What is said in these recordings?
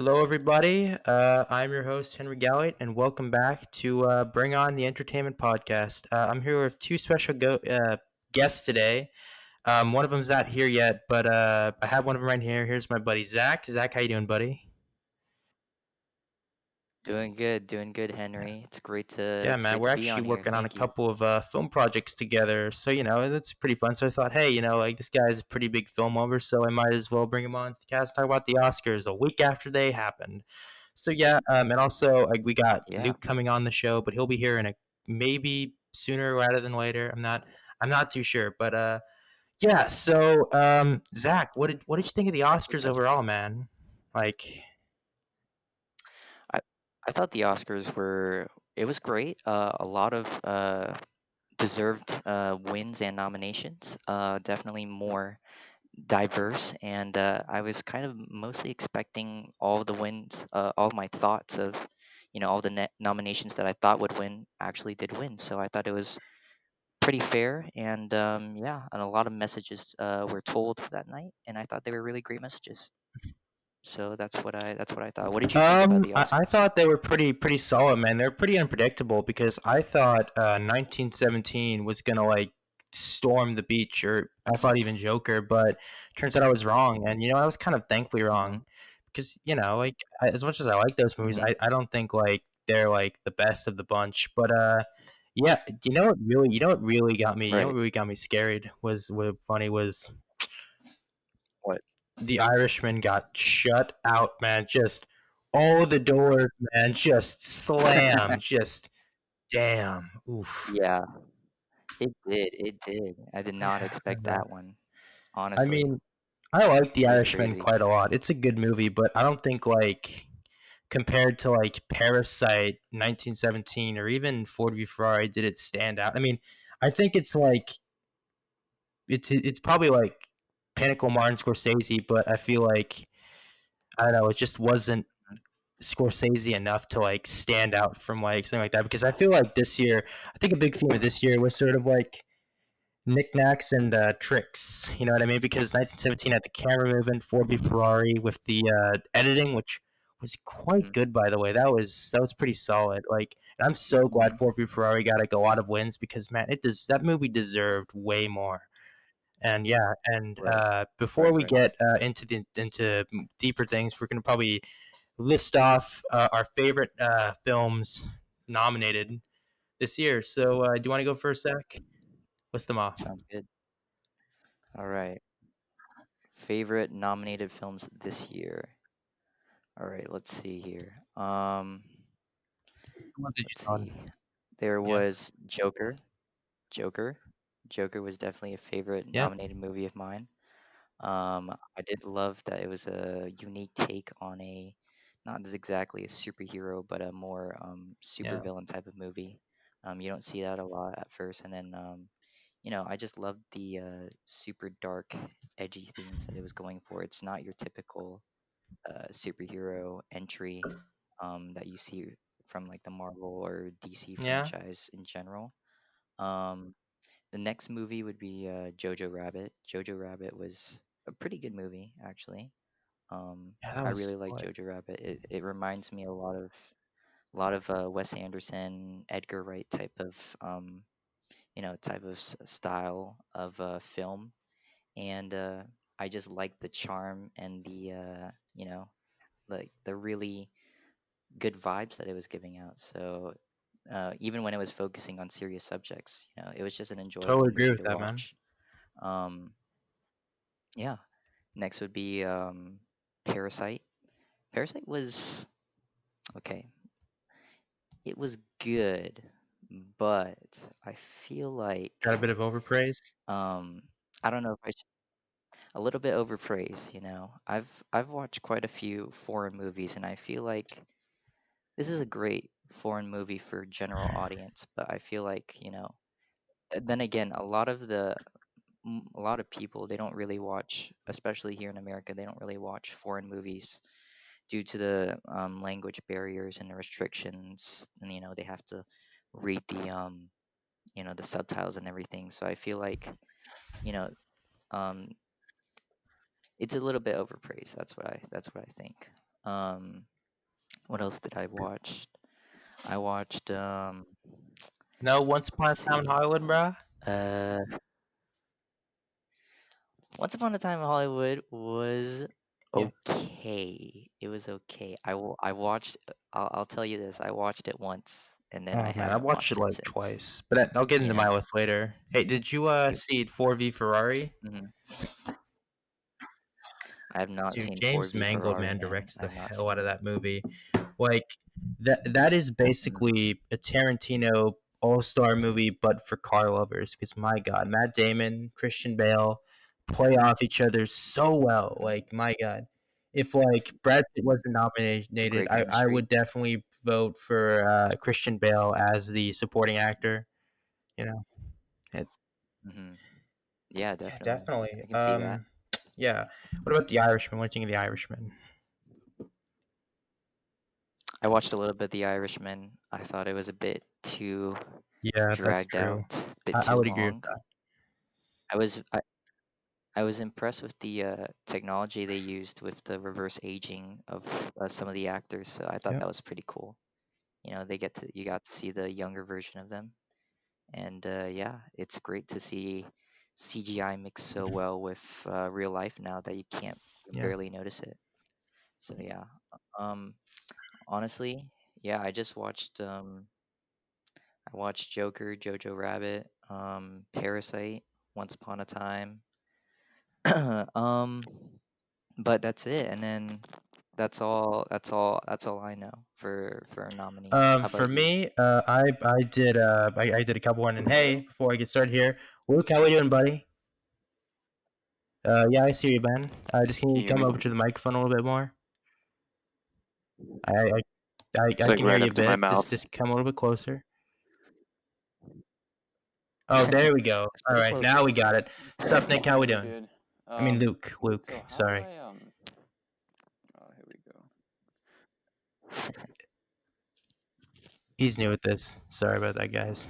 Hello, everybody. I'm your host, Henry Galliot, and welcome back to Bring On the Entertainment Podcast. I'm here with two special guests today. One of them's not here yet, but I have one of them right here. Here's my buddy Zach. Zach, how you doing, buddy? Doing good, Henry. Yeah, It's man, great we're to be actually on here. working on a Thank you. couple of film projects together, so it's pretty fun. So I thought, hey, like this guy's a pretty big film lover, so I might as well bring him on to the cast talk about the Oscars a week after they happened. So yeah, and also like we got Yeah. Luke coming on the show, but he'll be here in a maybe sooner rather than later. I'm not too sure, but yeah. So Zach, what did you think of the Oscars Okay. overall, man? Like, I I thought the Oscars were it was great. A lot of deserved wins and nominations. Definitely more diverse, and I was kind of mostly expecting all of the wins. All of my thoughts of all the nominations that I thought would win actually did win. So I thought it was pretty fair, and yeah, and a lot of messages were told that night, and I thought they were really great messages. So that's what I thought. What did you think about the I Oscars? thought they were pretty solid, man. They're pretty unpredictable because I thought 1917 was gonna like storm the beach, or I thought even Joker, but turns out I was wrong, and I was kind of thankfully Mm-hmm. wrong because like as much as I like those movies, Mm-hmm. I don't think like they're like the best of the bunch, but yeah, you know what really got me, Right. scared was what funny was What? the Irishman got shut out, man. Just all the doors, man, just slammed. Just damn. Oof. Yeah, it did. It did. I did not expect Yeah. that one. I Honestly, mean, I like The it was Irishman crazy. quite a lot. It's a good movie, but I don't think like compared to like Parasite, 1917, or even Ford v Ferrari, did it stand out. I mean, I think it's like it's probably like pinnacle Martin Scorsese, but I feel like I don't know, it just wasn't Scorsese enough to like stand out from like something like that because I feel like this year, I think a big theme of this year was sort of like knickknacks and tricks. You know what I mean? Because 1917 had the camera movement, Ford v Ferrari with the editing, which was quite Mm-hmm. good by the way. That was pretty solid. Like, and I'm so glad Mm-hmm. Ford v Ferrari got like a lot of wins because man, it does that movie deserved way more. And yeah, and Right. before Right. we Right. get into deeper things, we're gonna probably list off our favorite films nominated this year. So, do you want to go first, Zach? List them off. Sounds good. All right. Favorite nominated films this year. All right. Let's see here. The ones that you Let's saw. see. There Yeah, was Joker. Joker. Joker was definitely a favorite yeah, nominated movie of mine. I did love that it was a unique take on a not as exactly a superhero, but a more yeah, supervillain type of movie. You don't see that a lot at first, and then I just loved the super dark, edgy themes that it was going for. It's not your typical superhero entry that you see from like the Marvel or DC yeah. franchise in general. Um, the next movie would be Jojo Rabbit. Jojo Rabbit was a pretty good movie, actually. Yeah, that I was really like solid. Jojo Rabbit. It reminds me a lot of Wes Anderson, Edgar Wright type of style of film, and I just like the charm and the like the really good vibes that it was giving out. So even when it was focusing on serious subjects, it was just an enjoyable Totally agree movie with to that, man. watch. Um, yeah. Next would be Parasite. Parasite was okay. It was good, but I feel like Got a bit of overpraise. um, I don't know if a little bit overpraised. I've watched quite a few foreign movies, and I feel like this is a great foreign movie for general audience. But I feel like then again, a lot of people they don't really watch, especially here in America, they don't really watch foreign movies due to the language barriers and the restrictions, and they have to read the subtitles and everything. So I feel like you know um, it's a little bit overpraised. That's what I think. Um, what else did I watch? I watched No, Once Upon a let's Time in see. Hollywood, bruh. Uh, Once Upon a Time in Hollywood was Yeah. okay. It was okay. I watched. I'll tell you this. I watched it once, and then I Oh man, I haven't watched it watched it like since. twice, but I'll get You into my know. list later. Hey, did you see 4v Ferrari? hmm I have not Dude, seen James 4v Mangold, Ferrari, man, man. directs I the have not hell out seen of it. that movie. Like that is Mm. basically a Tarantino all-star movie, but for car lovers. Because my God, Matt Damon, Christian Bale play off each other so well. Mm. Like my God, if like Brad Pitt wasn't It's a nominated, great I chemistry. would definitely vote for Christian Bale as the supporting actor. You know, it, hmm Yeah, yeah, definitely. definitely. I can see that. Yeah. What about The Irishman? What do you think of The Irishman? I watched a little bit of The Irishman. I thought it was a bit too Yeah, that's dragged out, true. a bit I too would agree with long. I was I was impressed with the technology they used with the reverse aging of some of the actors. So I thought that. that was pretty cool. You got to see the younger version of them, and yeah, it's great to see CGI mix so Yep. well with real life now that you can't you can Yeah. barely notice it. So yeah, um, honestly, yeah, I watched Joker, Jojo Rabbit, Parasite, Once Upon a Time. um, but that's it, and then that's all I know for a nominee. How For about you? me, I did a couple one. And hey, before I get started here, Luke, how we doing, buddy? Yeah, I see you, Ben. Just can Can you you hear come me? over to the microphone a little bit more? I I, It's I like can hear right you a up to my bit. mouth. Just come a little bit closer. Oh, there we go. All Stay right, now closer. we got it. Sup, Nick? How we Good, doing? good. I mean, Luke. Luke. So how do Sorry. I Oh, here we go. He's new at this. Sorry about that, guys.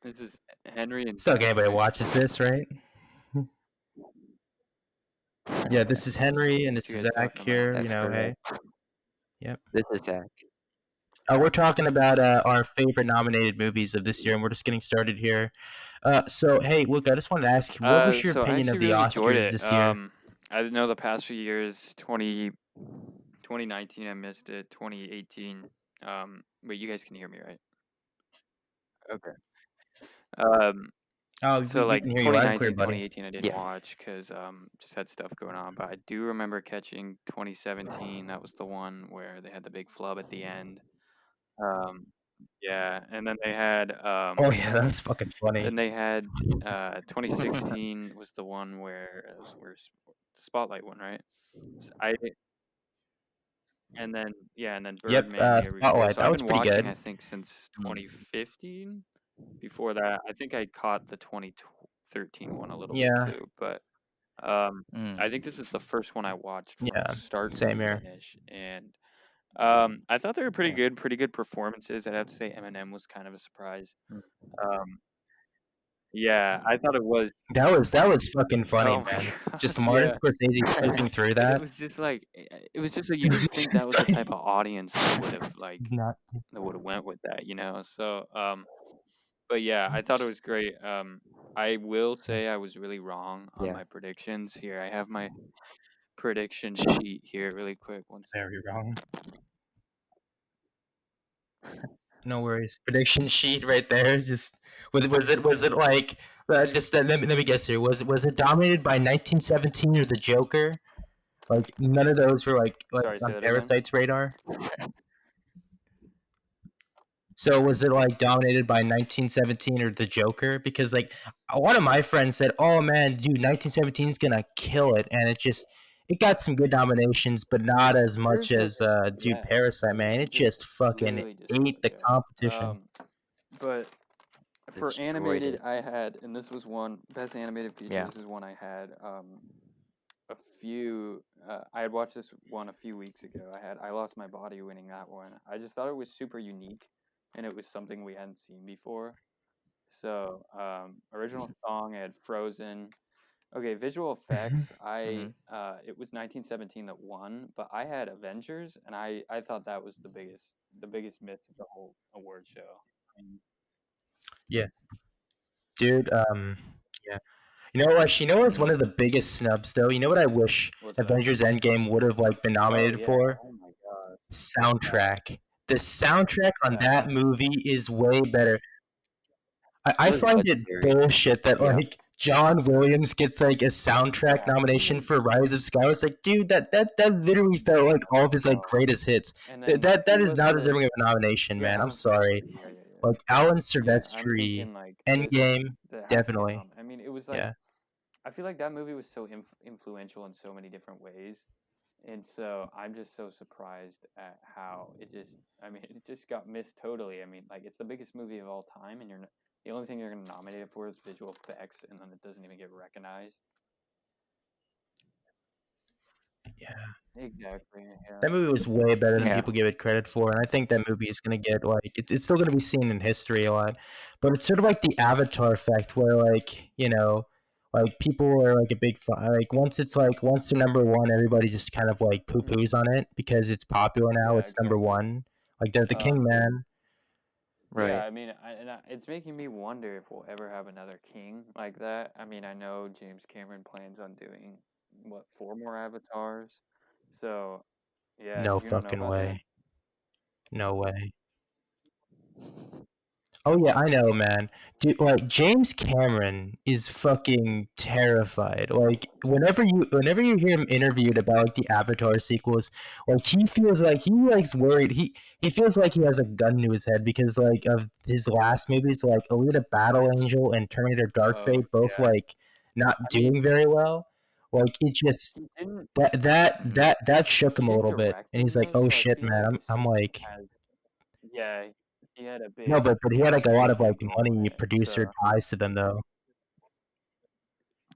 This is Henry and It's not like Zach, anybody right? watches this, right? Yeah, this is Henry and What this you is guys Zach talking about? here. You That's know, hey. correct. Yep. This is Zach. We're talking about our favorite nominated movies of this year, and we're just getting started here. So, hey, Luke, I just wanted to ask you, what was your So I opinion actually of the really enjoyed Oscars it. this year? I know the past few years, 2019, I missed it. 2018. Wait, you guys can hear me, right? Okay. Um, Oh, so we like can hear you loud and clear, 2019, buddy. 2018, I didn't Yeah. watch because just had stuff going on. But I do remember catching 2017. That was the one where they had the big flub at the end. Um, yeah, and then they had Oh yeah, that's fucking funny. 2016 was the one where it was where Spotlight won, right? I and then yeah, and then Yep, Birdman the year before. Spotlight. So That I've was been pretty watching, I good. think, since Mm. 2015. Before that, I think I caught the 2013 one a little bit Yeah, too, but um, I think Mm. this is the first one I watched from yeah, start to same here. finish, and I thought they were pretty good performances. I'd have to say Eminem was kind of a surprise. Mm. Um, yeah, I thought it was. That was fucking funny, Oh my man. Just gosh, Martin yeah. Scorsese slipping through And that. it was just like you didn't It's think just that was the like type of audience that would have not. went with that, you know. So but yeah, I thought it was great. I will say I was really wrong on Yeah. my predictions. Here, I have my prediction sheet here really quick. One second. Very wrong. No worries. Prediction sheet right there. Just was it like just let me guess here. Was it dominated by 1917 or the Joker? Like none of those were like Sorry, say on that again. Parasite's radar. So was it like dominated by 1917 or the Joker? Because like one of my friends said, "Oh man, dude, 1917 is gonna kill it," and it got some good nominations, but not as much Parasite, as dude yeah, Parasite, man. It just just fucking really ate destroyed. the Yeah. competition. But for Destroyed animated, it. I had, and this was one best animated feature. Yeah. This is one I had. A few. I had watched this one a few weeks ago. I Lost My Body winning that one. I just thought it was super unique, and it was something we hadn't seen before. So original song, I had Frozen. Okay, visual Mhm. effects. hmm It was 1917 that won, but I had Avengers, and I thought that was the biggest miss of the whole award show. I mean, Yeah, dude. Yeah. You know what? You know what's one hmm of the biggest snubs though? You know what I wish what's that? Avengers Endgame would have like been Oh nominated yeah. for? Oh my God. Soundtrack. The soundtrack on That that movie is way better. It I was find it legendary. bullshit that Yeah. like John Williams gets like a soundtrack yeah. I nomination mean, for Rise of Skyward. It's like, dude, that literally felt like all of his like oh, greatest hits. and That then that, you that is not listen to deserving of a nomination, man. I'm Alan sorry. Silvestri. Yeah. Like Alan Yeah, I'm Silvestri, thinking like Endgame, that has to get definitely. nominated. I mean, it was like Yeah. I feel like that movie was so influential in so many different ways. And so I'm just so surprised at how it just, I mean, it just got missed totally. I mean, like it's the biggest movie of all time, and the only thing you're going to nominate it for is visual effects, and then it doesn't even get recognized. Yeah. Exactly. That Yeah. movie was way better than Yeah. people give it credit for, and I think that movie is gonna get like it's still gonna be seen in history a lot. But it's sort of like the Avatar effect, where like like people are like a big like once they're number one, everybody just kind of like poo hmm poos on it because it's popular now. Yeah. It's number Exactly. one. Like they're the king, man. Yeah. Right. I mean, it's making me wonder if we'll ever have another king like that. I mean, I know James Cameron plans on doing what, 4 more Avatars. So yeah, No you don't know fucking about that? way. No way. Oh yeah, I know, man. Dude, like James Cameron is fucking terrified. Like whenever you hear him interviewed about like the Avatar sequels, like he feels like he like's worried. He feels like he has a gun to his head because like of his last movies, like Alita Battle Angel and Terminator Dark Oh Fate, both yeah. like not I mean, doing very well. Like it just he didn't hmm that shook he him a didn't little bit, direct and he's them like, though, "Oh so I shit, feel man." like it I'm still like, has yeah, he had a no, big but he had like a lot of like role in money it. producer So ties to them though.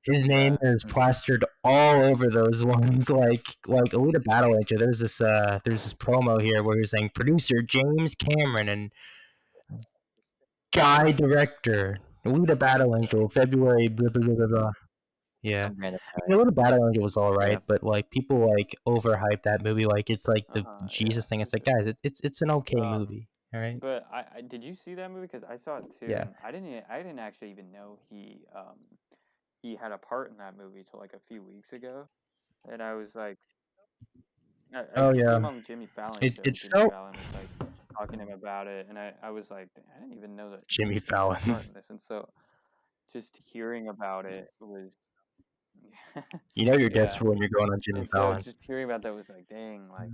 His name yeah. is hmm plastered all over those ones. Like Alita Battle Angel. There's this promo here where he's saying producer James Cameron and guy director Alita Battle Angel February blah blah blah blah. Blah. Yeah, Some random I guy. mean, Alita Battle Angel was all Yeah. right, but like people like overhype that movie like it's like the Yeah. Jesus thing. It's like guys, it's an okay Um, movie. All right. but I did you see that movie? Because I saw it too, Yeah. and I didn't actually even know he had a part in that movie till like a few weeks ago, and I was like, I Oh could see yeah. him on the Jimmy Fallon It show, it and Jimmy felt Fallon was like talking to him about it, and I was like, I didn't even know that Jimmy he had a Fallon. part in this, and so just hearing about it was You know you're yeah, desperate when you're going on Jimmy and so Fallon. just hearing about that was like, dang, like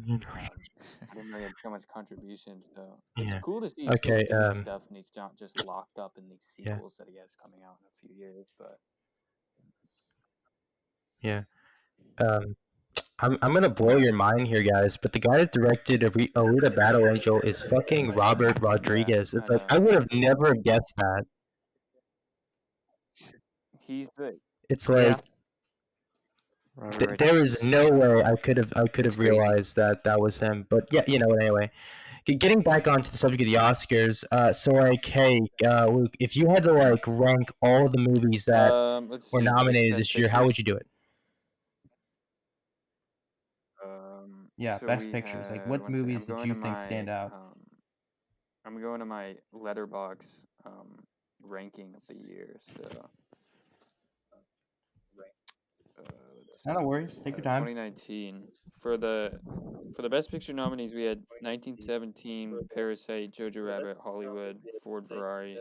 I didn't know he had so much contribution. So it's Yeah. cool to see he's still Okay. doing stuff and he's not just locked up in these Yeah. sequels that he has coming out in a few years. But Yeah. Um. I'm gonna blow your mind here, guys. But the guy that directed Alita Battle Angel is fucking Robert yeah, Rodriguez. I It's like know I would have never guessed that. he's the It's Yeah. like Robert there is Rodriguez. no way I could It's have crazy. realized that that was him. But yeah, you know what? Anyway, getting back onto the subject of the Oscars. So like, hey, Luke, if you had to like rank all of the movies that let's were see, nominated best this year, how pictures. would you do it? Yeah, So best we pictures. Like, had what one second. movies did you think stand out? I'm going to my letterbox ranking of the year. So let's No, see. no worries. Take your time. 2019 for the best picture nominees, we had 1917, Parasite, Jojo Rabbit, Hollywood, Ford Ferrari,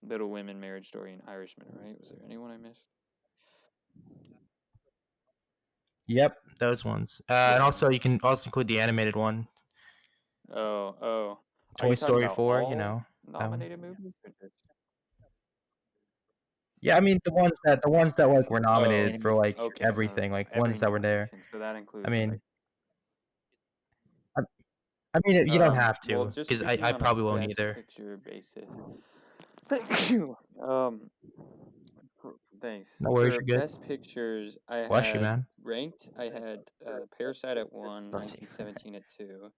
Little Women, Marriage Story, and Irishman. Right? Was there anyone I missed? Yep, those ones. And Yeah. also, you can also include the animated one, Oh. Are Toy you talking Story about 4. You all know that one. nominated movies? Or just... Yeah, I mean the ones that like were Oh, nominated for Animated like feature. okay. So everything, like every ones that were there. nomination. So that I includes like mean, I, I mean you don't have well, to just because I speaking on a probably won't best either. picture basis. Thank you. Thanks. No worries, For you're good. best pictures, I Bless you, had man. ranked. I had Parasite at 1, Bless you. 1917 at 2,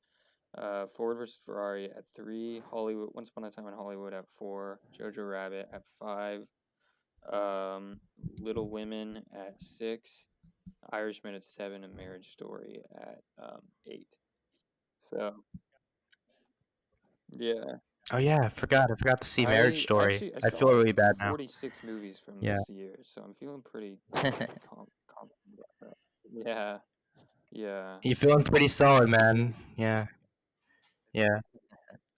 Ford versus Ferrari at 3, Hollywood Once Upon a Time in Hollywood at 4, Jojo Rabbit at 5, Little Women at 6, Irishman at 7, and Marriage Story at 8. So yeah, Oh yeah, I forgot to see Marriage I Story. actually I I saw feel like really bad now. 46 movies from Yeah. this year, so I'm feeling pretty confident about that. Yeah, yeah, You feeling pretty solid, man. Yeah. Yeah.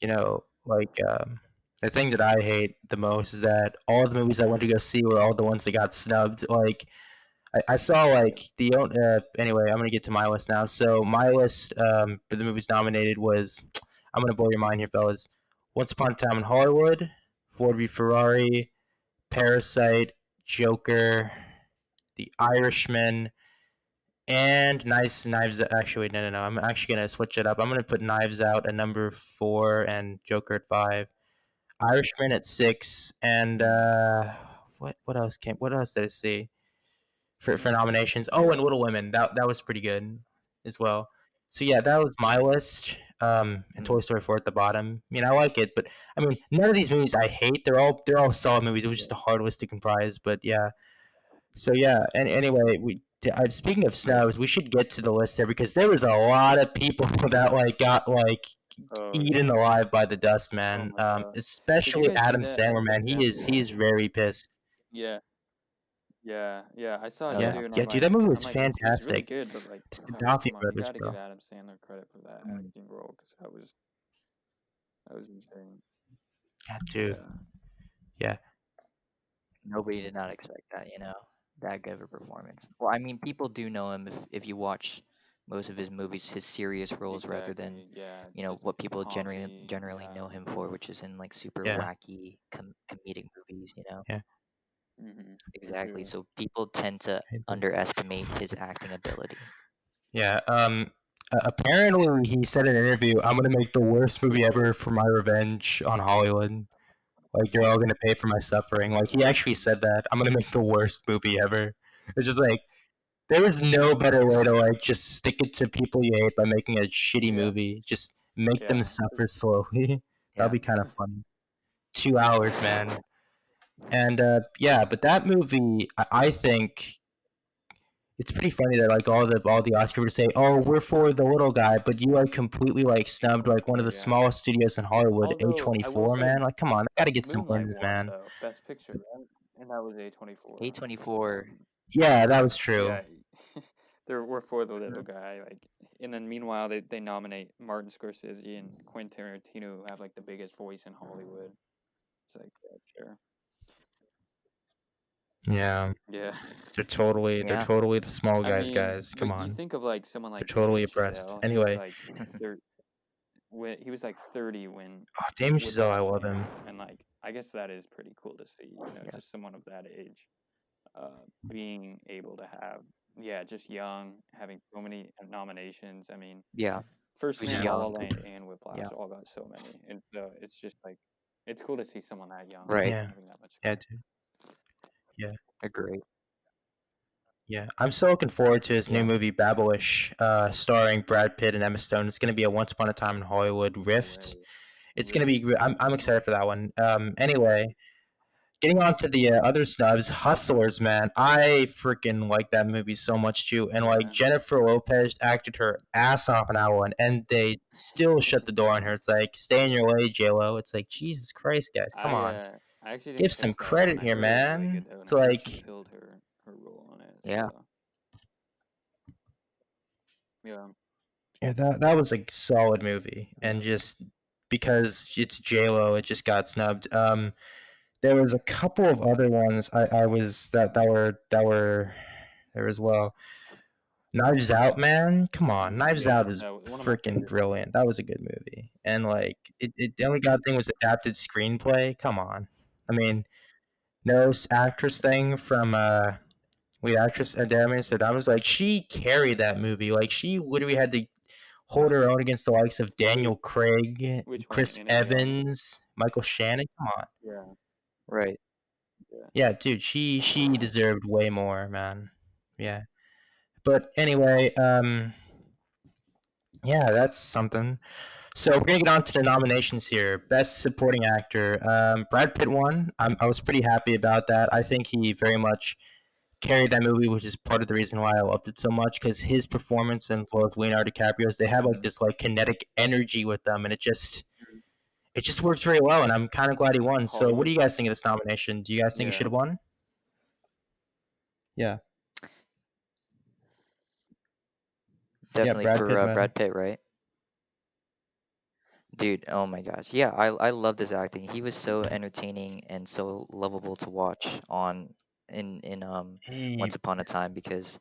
You know, like the thing that I hate the most is that all the movies I went to go see were all the ones that got snubbed. Like I saw like anyway, I'm gonna get to my list now. So my list for the movies nominated was I'm gonna blow your mind here, fellas. Once Upon a Time in Hollywood, Ford v Ferrari, Parasite, Joker, The Irishman, and Knives. Actually, wait, no. I'm actually gonna switch it up. I'm gonna put Knives Out at number 4 and Joker at 5. Irishman at 6, and what else came? What else did I see for nominations? Oh, and Little Women. That was pretty good as well. So yeah, that was my list. And Toy Story 4 at the bottom. I mean, I like it, but I mean, none of these movies I hate. They're all solid movies. It was just a hard list to comprise, but yeah. So yeah, and anyway, speaking of snubs, we should get to the list there because there was a lot of people that like got like oh yeah, eaten alive by the dust, oh man. my gosh. Did you Especially guys see Adam that? Sandler, man. He is very pissed. Yeah, yeah. I saw it Yeah, Yeah. too, and yeah, dude, that movie was it's really fantastic. good, but like, It's the gosh, Duffy come on, you brothers, got to give bro. Adam Sandler credit for that Mm. acting role because that was insane. Yeah, dude. Yeah, Yeah, Nobody did not expect that, that good of a performance. Well, I mean, people do know him if you watch most of his movies, his serious roles rather than, exactly. Yeah, just what people comedy. generally Yeah. know him for, which is in like super yeah, wacky comedic movies. yeah. Mm-hmm. Exactly. True. So people tend to underestimate his acting ability. Yeah. Apparently, he said in an interview, "I'm gonna make the worst movie ever for my revenge on Hollywood. Like you're all gonna pay for my suffering." Like he actually said that. I'm gonna make the worst movie ever. It's just like there is no better way to like just stick it to people you hate by making a shitty Yeah. movie. Just make them Yeah. suffer slowly. Yeah. That'll be kind of funny. 2 hours, man. And yeah, but that movie, I think it's pretty funny that like all the Oscar would say, "Oh, we're for the little guy," but you like completely like snubbed like one Oh of the yeah. smallest studios in Hollywood, Although I will A24, say, man. Like, come on, I gotta get some Moonlight wins, won man. though, Best Picture, right? And that was A24. A24. Yeah, that was true. Yeah, we're for the little guy. Like, and then meanwhile they nominate Martin Scorsese and Quentin Tarantino, who have like the biggest voice in Hollywood. It's like, yeah, sure. Yeah, Yeah. they're totally the small I guys, mean, guys. Come but you on, think of like someone they're like totally Damien oppressed. Chazelle. Anyway, He was like 30 when oh, Damien Chazelle, I Whiplash love came him. out, and like I guess that is pretty cool to see. Yeah. Just someone of that age, being able to have, just young, having so many nominations. I mean, Yeah. First Who's Man, La La young. Land, and Whiplash Yeah. all got so many, and so it's just like it's cool to see someone that young Right. Yeah, having that much. yeah, dude. Yeah, Agree. yeah. I'm so looking forward to his new Yeah. movie Babelish, starring Brad Pitt and Emma Stone. It's gonna be a Once Upon a Time in Hollywood rift. It's gonna be. I'm excited for that one. Anyway, getting on to the other snubs, Hustlers, man. I freaking like that movie so much too. And like Yeah. Jennifer Lopez acted her ass off in that one, and they still shut the door on her. It's like, stay in your lane, J-Lo. It's like, Jesus Christ, guys, come on. I actually Give didn't some catch that credit one. I here, heard it was really man. good though, and It's I heard she like, killed her role on it. Yeah. So. Yeah. yeah, that was a solid movie, and just because it's J-Lo, it just got snubbed. There was a couple of other ones I was that were there as well. Knives Out, man, come on, Knives Yeah, Out is one of my freaking favorites. brilliant. That was a good movie, and like the only god thing was adapted screenplay. Come on, I mean, no actress thing from lead actress Adami said I was like she carried that movie. Like she literally had to hold her own against the likes of Daniel Craig, Which one? Chris Indiana Jones? Evans, Michael Shannon. Come on, Yeah. Right. yeah, dude, she deserved way more, man. Yeah, but anyway, yeah, that's something. So we're gonna get on to the nominations here. Best Supporting Actor. Brad Pitt won. I was pretty happy about that. I think he very much carried that movie, which is part of the reason why I loved it so much. Because his performance and as well as Leonardo DiCaprio's, they have like this like kinetic energy with them, and it just works very well. And I'm kind of glad he won. So what do Hollywood. you guys think of this nomination? Do you guys think he Yeah. should have won? Yeah. Definitely Brad for Pitt, man. Brad Pitt, right? Dude, oh my gosh. Yeah, I love this acting. He was so entertaining and so lovable to watch on in Hey, Once Upon a Time because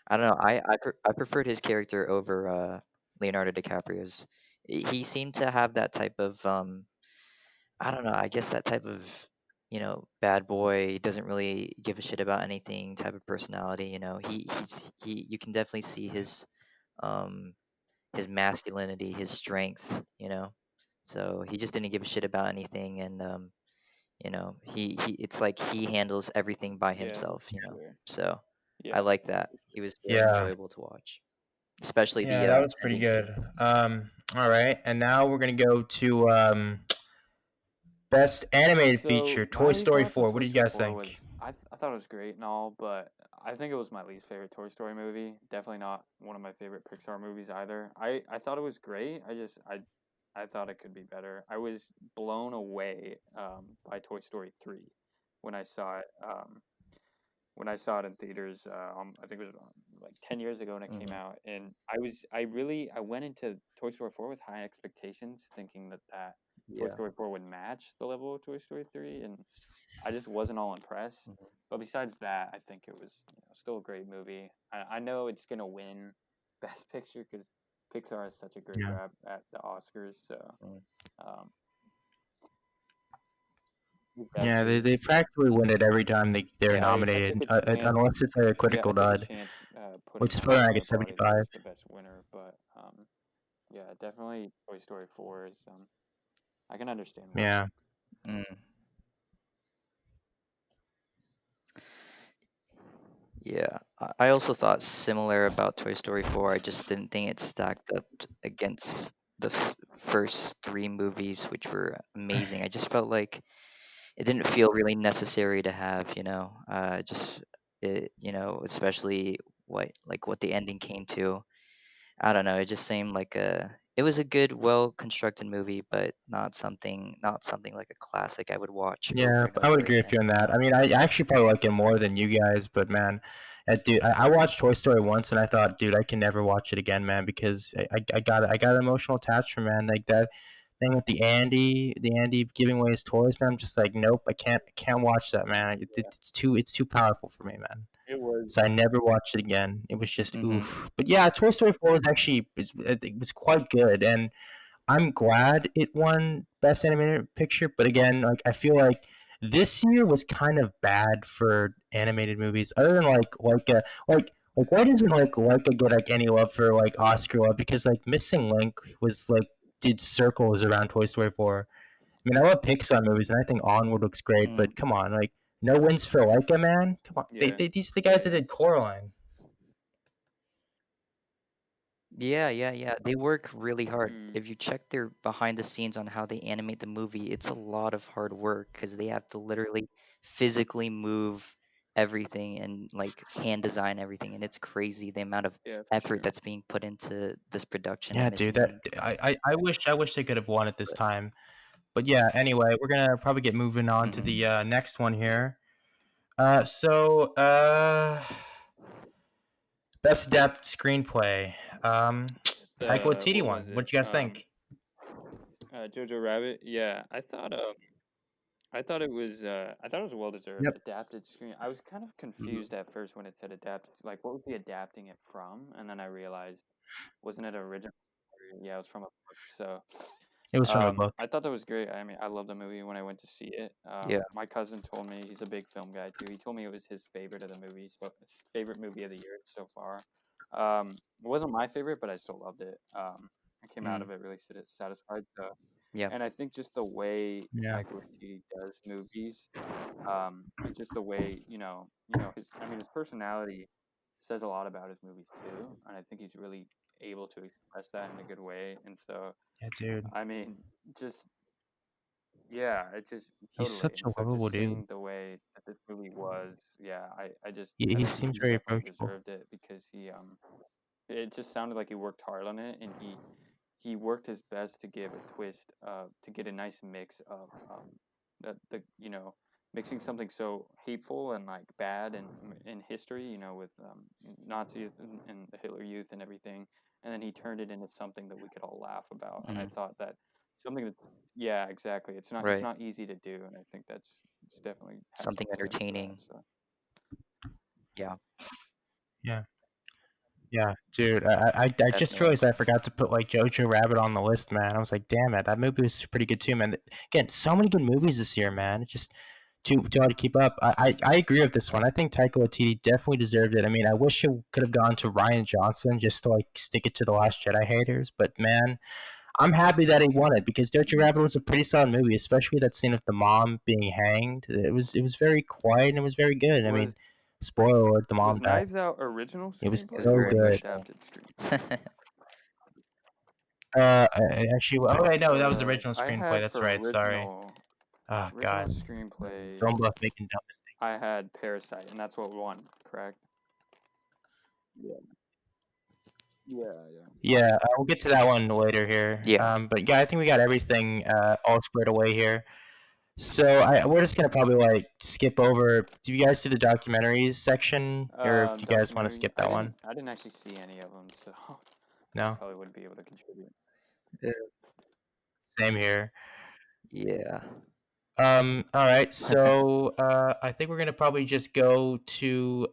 I don't know, I preferred his character over Leonardo DiCaprio's. He seemed to have that type of I don't know, I guess that type of bad boy, doesn't really give a shit about anything type of personality, he you can definitely see um his masculinity, his strength, So he just didn't give a shit about anything, and he it's like he handles everything by Yeah, himself. sure. So I Yeah. like that. He was very yeah, enjoyable to watch, especially Yeah, the that was pretty ending scene. good. all right, and now we're gonna go to Best Animated So Feature. Toy my Story thoughts on 4. What Toy do you Story guys 4 think? was I thought it was great and all, but I think it was my least favorite Toy Story movie. Definitely not one of my favorite Pixar movies either. I thought it was great. I thought it could be better. I was blown away by Toy Story 3 when I saw it. When I saw it in theaters, I think it was like 10 years ago when it came Hmm. out, and I went into Toy Story 4 with high expectations, thinking that Toy Yeah. Story 4 would match the level of Toy Story 3, and I just wasn't all impressed. Mhm. But besides that, I think it was still a great movie. I know it's gonna win Best Picture because Pixar has such a great Yeah. rap at the Oscars. So Mm. um, Yeah, exactly. they practically win it every time they're Yeah. I think nominated, it's a chance. unless it's a Yeah, critical I think a dud, chance which putting is probably out like a Buzz Lightyear 75. as the best winner, but yeah, definitely Toy Story 4 is I can understand why. Yeah, Mm. Yeah. I also thought similar about Toy Story 4. I just didn't think it stacked up against the first three movies, which were amazing. I just felt like it didn't feel really necessary to have, just it, especially what the ending came to. I don't know. It just seemed like it was a good, well constructed movie, but not something like a classic I would watch over yeah, and I would over agree with again. you on that. I mean, I actually probably like it more than you guys, but man, dude, I watched Toy Story once and I thought, dude, I can never watch it again, man, because I got an emotional attachment, man. Like that thing with the Andy giving away his toys, man. I'm just like, nope, I can't watch that, man. Yeah, It's too powerful for me, man. it was. So I never watched it again. It was just Hmm. oof. But yeah, Toy Story 4 was actually it was quite good, and I'm glad it won Best Animated Picture. But again, like I feel like this year was kind of bad for animated movies. Other than like why doesn't like get like any love for like Oscar love? Because like Missing Link was like did circles around Toy Story 4. I mean, I love Pixar movies, and I think Onward looks great. Mm. But come on, like no wins for Leica, man. Come on, Yeah, these are the guys that did Coraline. Yeah, yeah, yeah. They work really hard. mm, If you check their behind the scenes on how they animate the movie, it's a lot of hard work because they have to literally physically move everything and like hand design everything, and it's crazy the amount of yeah, for effort sure. that's being put into this production of Yeah, dude. Missing That Link. I wish they could have won it this But time. But yeah, anyway, we're gonna probably get moving on to mhm. the next one here. So best adapted screenplay. Taika The Waititi what was won. it? What you guys think? Jojo Rabbit. Yeah, I thought it was well deserved. Yep. Adapted screen. I was kind of confused at first when it said adapted. Like, what was he adapting it from? And then I realized, wasn't it original? Yeah, it was from a book. So, It was from a book. I thought that was great. I mean, I loved the movie when I went to see it. Yeah. My cousin told me he's a big film guy too. He told me it was his favorite of the movies, so his favorite movie of the year so far. It wasn't my favorite, but I still loved it. I came out Mm. of it really satisfied. So, Yeah. and I think just the way Yeah. Taika Waititi does movies, and just the way his personality says a lot about his movies too. And I think he's really able to express that in a good way. And so, Yeah, dude. I mean, just yeah, it's just He's totally. such And a so lovable just dude. seeing the way that this movie was, yeah, He I he think seems he very definitely approachable. deserved it because it just sounded like he worked hard on it, and he worked his best to give a twist, to get a nice mix of the mixing something so hateful and like bad and in history, with Nazis and the Hitler Youth and everything, and then he turned it into something that we could all laugh about. And I Mm, thought that something that, yeah, exactly. It's right. not easy to do, and I think it's definitely hats Something off to him for that. entertaining. So Yeah, Yeah. Yeah, dude. I just definitely. realized I forgot to put like Jojo Rabbit on the list, man. I was like, damn it, that movie was pretty good too, man. Again, so many good movies this year, man. It's just too hard to keep up. I agree with this one. I think Taika Waititi definitely deserved it. I mean, I wish it could have gone to Ryan Johnson just to like stick it to the Last Jedi haters, but man, I'm happy that he won it because Jojo Rabbit was a pretty solid movie, especially that scene of the mom being hanged. It was very quiet and it was very good. I mean, was spoiler alert, the mom was died. Knives Out original It was It was screenplay or so very was it good. emotional. adapted screenplay? Actually, oh wait, no, that was the original I screenplay. had That's for right. Sorry. Oh original God, screenplay. film buff making dumb mistakes. I had Parasite, and that's what won. Correct? Yeah, yeah. Yeah, we'll get to that one later here. Yeah. But yeah, I think we got everything all squared away here. So we're just gonna probably like skip over. Do you guys do the documentaries section, or do you guys want to Documentary. skip that one? I didn't actually see any of them, so I No, probably wouldn't be able to contribute. same here. Yeah. All right. So I think we're gonna probably just go to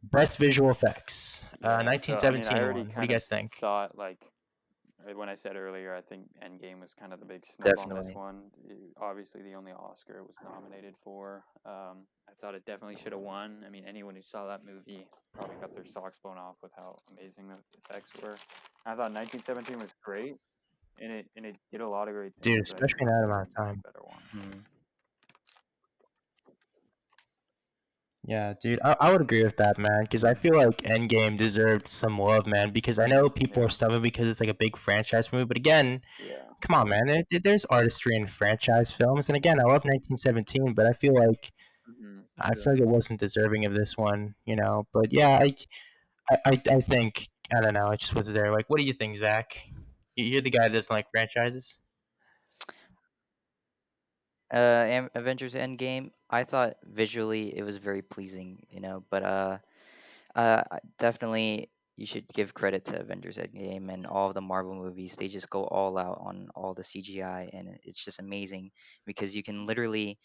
best visual effects. Yeah. So I mean, I 1917 already one. What do you kind of guys think? thought like when I said earlier, I think Endgame was kind of the big snub on this Definitely. one. Obviously, the only Oscar it was nominated for. I thought it definitely should have won. I mean, anyone who saw that movie probably got their socks blown off with how amazing the effects were. I thought 1917 was great, and it did a lot of great Dude, things, but I think especially in that amount Endgame of was time. the better one. Mm. Yeah, dude, I would agree with that, man. Because I feel like Endgame deserved some love, man. Because I know people are Yeah. stubborn because it's like a big franchise movie, but again, Yeah. come on, man. There's artistry in franchise films, and again, I love 1917, but I feel like it wasn't deserving of this one, you know. But yeah, I think I don't know. It just was there. Like, what do you think, Zach? You're the guy that doesn't like franchises. Avengers Endgame, I thought visually it was very pleasing, but definitely you should give credit to Avengers Endgame and all of the Marvel movies. They just go all out on all the CGI, and it's just amazing because you can literally,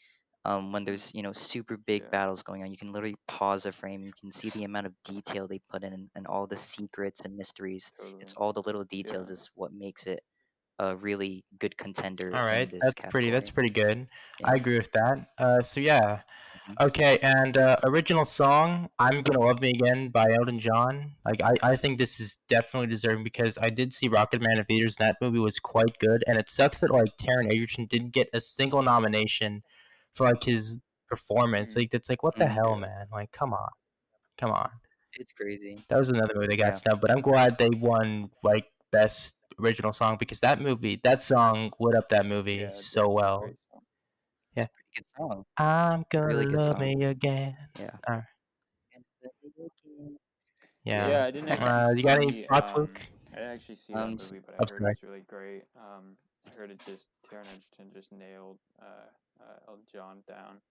when there's super big Yeah. battles going on, you can literally pause a frame. You can see the amount of detail they put in and all the secrets and mysteries. It's Totally. all the little details is what makes it a really good contender All in right, this that's category. pretty good. I Yeah. agree with that. So yeah, Mhm. okay, and original song, "I'm Gonna Love Me Again" by Elton John. Like I think this is definitely deserving because I did see Rocket Man in theaters, and that movie was quite good. And it sucks that like Taron Egerton didn't get a single nomination for like his performance. Like that's like what the Mm, hell, Yeah. man? Like come on. it's crazy. That was another movie that got Yeah. snubbed, but I'm glad they won like best original song because that song lit up that movie Yeah. so Definitely a well. great song. It's Yeah, a pretty good song. I'm Really gonna good love song. me again. Yeah. Uh, Yeah. yeah. Yeah, I didn't actually You got any see thoughts, Luke? that S- movie, but I I'm heard it sorry. was really great. I heard it just Taron Egerton just nailed Elton John down.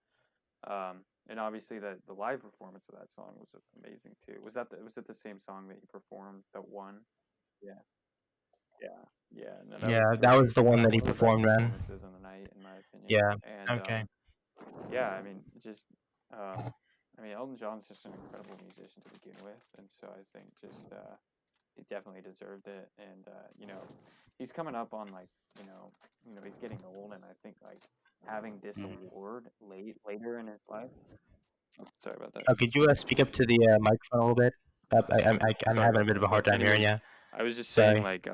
And obviously the live performance of that song was amazing too. Was it the same song that he performed that won? Yeah, yeah, yeah. No, that was Yeah, that was great. the one that he One of the best performed, man. performances on the night, in my opinion. Yeah. And Okay. yeah, I mean, just I mean, Elton John's just an incredible musician to begin with, and so I think just he definitely deserved it. And he's coming up on like he's getting old, and I think like having this mm. award later in his life. Oh, sorry about that. Oh, could you speak up to the microphone a little bit? I'm Sorry having a about bit of that. a hard But time hearing anyways, you. I was just saying Sorry. like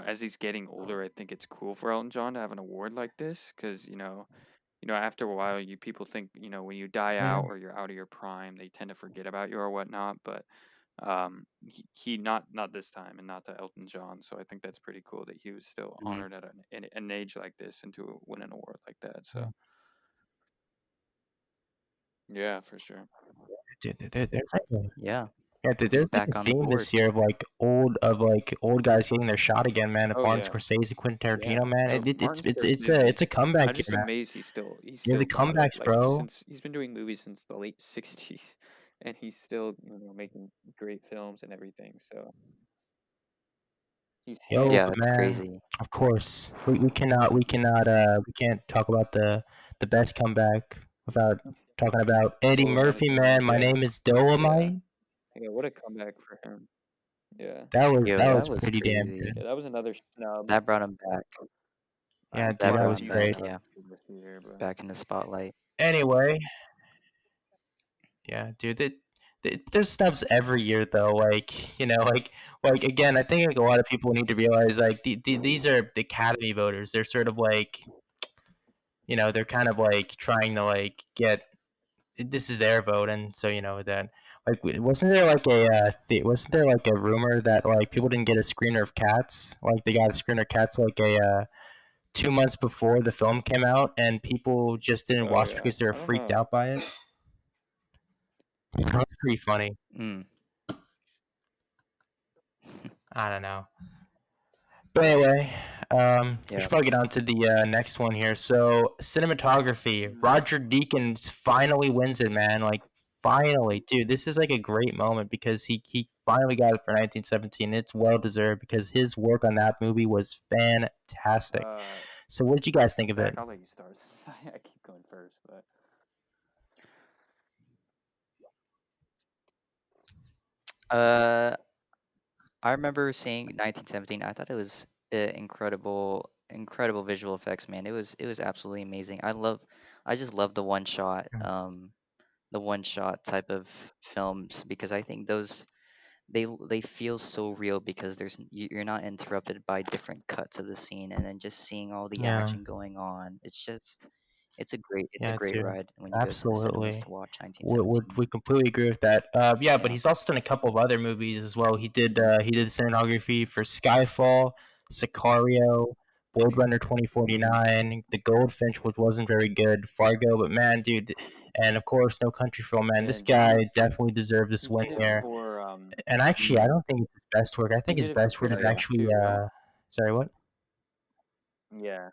as he's getting older, I think it's cool for Elton John to have an award like this because after a while, people think when you die Yeah. out or you're out of your prime, they tend to forget about you or whatnot. But He not this time, and not to Elton John. So I think that's pretty cool that he was still Mhm. honored at an age like this and to win an award like that. So yeah, for sure. Dude, there's like Yeah, dude, he's there's like a back on the theme board. this year of old guys getting their shot again, man. Of Oh Martin yeah, Scorsese, Quentin yeah. Tarantino, man. Martin It's Scorsese. a comeback I'm year, just man. amazed he's Yeah, the still got it. comebacks, Like bro. since he's been doing movies since the late '60s, and he's still making great films and everything. So he's Yo, Yeah, handling. it's man. crazy. Of course, we can't talk about the best comeback without talking about Eddie Or Murphy, Anaconda. man. My Yeah, name is yeah, Dolomite. yeah. What a comeback for him. Yeah, Yo, That that was was pretty damn crazy. good. yeah. That was another snub. That brought him back. Yeah, dude, That that Quite a brought was him few back. great. Yeah, snubs this year, but back in the spotlight. Anyway, yeah, dude, there's snubs every year though. Like again, I think like a lot of people need to realize like these are the Academy voters. They're sort of like they're kind of like trying to like get this is their vote, and so that like wasn't there like a rumor that like people didn't get a screener of Cats, like they got a screener of Cats like a 2 months before the film came out, and people just didn't oh watch it yeah, because they were I don't freaked know. out by it. That's pretty funny. Mm. I don't know. But anyway, we Yeah. should probably get on to the next one here. So, cinematography. Roger Deakins finally wins it, man. Like, finally. Dude, this is like a great moment because he finally got it for 1917. It's well deserved because his work on that movie was fantastic. So, what did you guys think of Zach, it? I'll let you start. I keep going first, but Uh, I remember seeing 1917. I thought it was incredible visual effects, man. It was absolutely amazing. I just love the one shot type of films because I think those they feel so real because you're not interrupted by different cuts of the scene and then just seeing all the Yeah, action going on. It's a yeah, great dude. ride when you go to the cinemas Absolutely. to watch Would 1917. we completely agree with that? Yeah, but Yeah. he's also done a couple of other movies as well. He did cinematography for Skyfall, Sicario, Blade Runner Hmm. 2049, The Goldfinch, which wasn't very good, Fargo, but man, dude, and of course, No Country for Old Men. yeah, This guy definitely deserved he this win did it here. for And actually, I Mm. don't think it's his best work. I he think his did it for best work Oh is yeah. Prisoners actually too, right? sorry, what? Yeah,